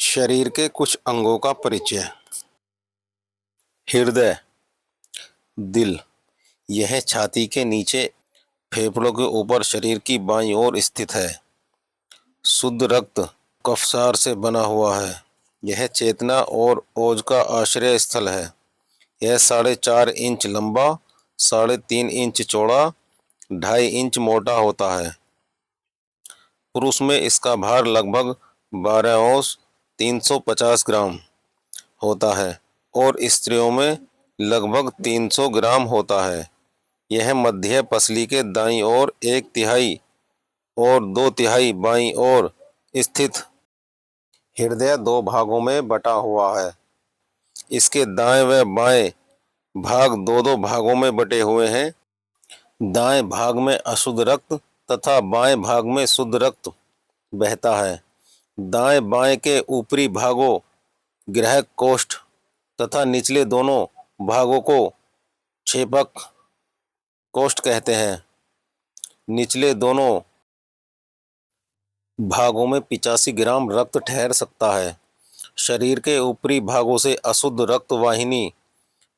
शरीर के कुछ अंगों का परिचय। हृदय, दिल, यह छाती के नीचे फेफड़ों के ऊपर शरीर की बाईं ओर स्थित है। शुद्ध रक्त कफसार से बना हुआ है। यह चेतना और ओज का आश्रय स्थल है। यह 4.5 इंच लंबा, 3.5 इंच चौड़ा, 2.5 इंच मोटा होता है। पुरुष में इसका भार लगभग 12 औंस 350 ग्राम होता है और स्त्रियों में लगभग 300 ग्राम होता है। यह मध्य पसली के दाईं ओर 1/3 और 2/3 बाईं ओर स्थित। हृदय 2 भागों में बटा हुआ है। इसके दाएं व बाएं भाग 2-2 भागों में बटे हुए हैं। दाएं भाग में अशुद्ध रक्त तथा बाएं भाग में शुद्ध रक्त बहता है। दाएं बाएं के ऊपरी भागों गृहक कोष्ठ तथा निचले दोनों भागों को क्षेपक कोष्ठ कहते हैं। निचले दोनों भागों में 85 ग्राम रक्त ठहर सकता है। शरीर के ऊपरी भागों से अशुद्ध रक्त वाहिनी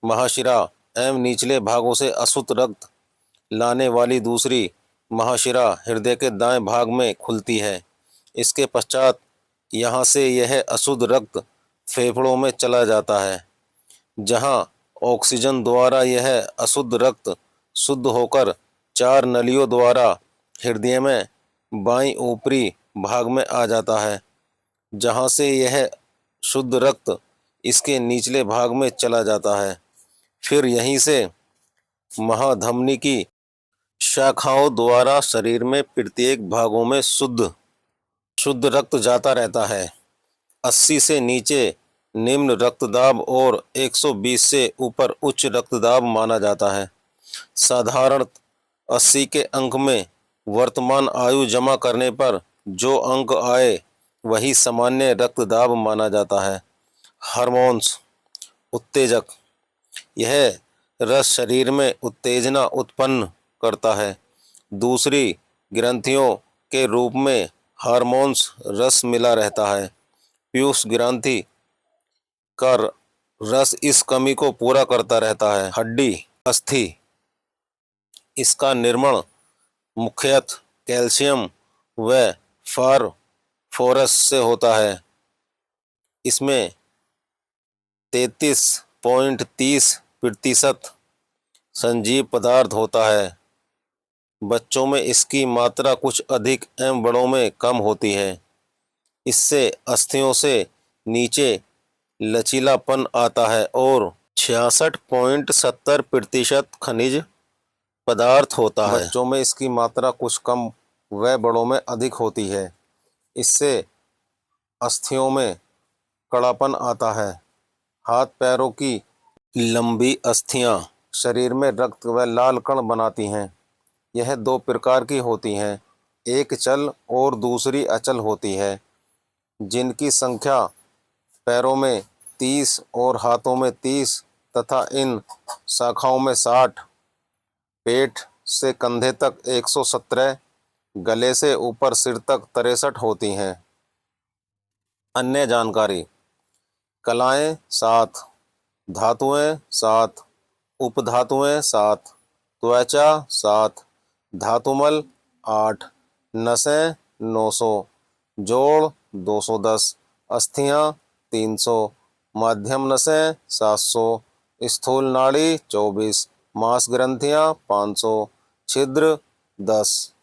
महाशिरा एवं निचले भागों से अशुद्ध रक्त लाने वाली दूसरी महाशिरा हृदय के दाएं भाग में खुलती है। इसके पश्चात यहाँ से यह अशुद्ध रक्त फेफड़ों में चला जाता है, जहाँ ऑक्सीजन द्वारा यह अशुद्ध रक्त शुद्ध होकर 4 नलियों द्वारा हृदय में बाईं ऊपरी भाग में आ जाता है, जहाँ से यह शुद्ध रक्त इसके निचले भाग में चला जाता है। फिर यहीं से महाधमनी की शाखाओं द्वारा शरीर में प्रत्येक भागों में शुद्ध रक्त जाता रहता है। 80 से नीचे निम्न रक्तदाब और 120 से ऊपर उच्च रक्तदाब माना जाता है। साधारण 80 के अंक में वर्तमान आयु जमा करने पर जो अंक आए वही सामान्य रक्तदाब माना जाता है। हार्मोन्स, उत्तेजक, यह रस शरीर में उत्तेजना उत्पन्न करता है। दूसरी ग्रंथियों के रूप में हार्मोन्स रस मिला रहता है। पीयूष ग्रंथि का रस इस कमी को पूरा करता रहता है। हड्डी, अस्थि, इसका निर्माण मुख्यतः कैल्शियम व फास्फोरस से होता है। इसमें 33.30% संजीव पदार्थ होता है। बच्चों में इसकी मात्रा कुछ अधिक एवं बड़ों में कम होती है। इससे अस्थियों से नीचे लचीलापन आता है और 66.70% खनिज पदार्थ होता है। बच्चों में इसकी मात्रा कुछ कम व बड़ों में अधिक होती है। इससे अस्थियों में कड़ापन आता है। हाथ पैरों की लंबी अस्थियां शरीर में रक्त व लाल कण बनाती हैं। यह 2 प्रकार की होती हैं, एक चल और दूसरी अचल होती है, जिनकी संख्या पैरों में 30 और हाथों में 30 तथा इन शाखाओं में 60, पेट से कंधे तक 117, गले से ऊपर सिर तक 63 होती हैं। अन्य जानकारी: कलाएं 7, धातुएं 7, उपधातुएं 7, त्वचा 7, धातुमल 8, नसें 900, जोड़ 210, अस्थियां 300, मध्यम नसें 700, स्थूल नाड़ी 24, मांस ग्रंथियां 500, छिद्र 10।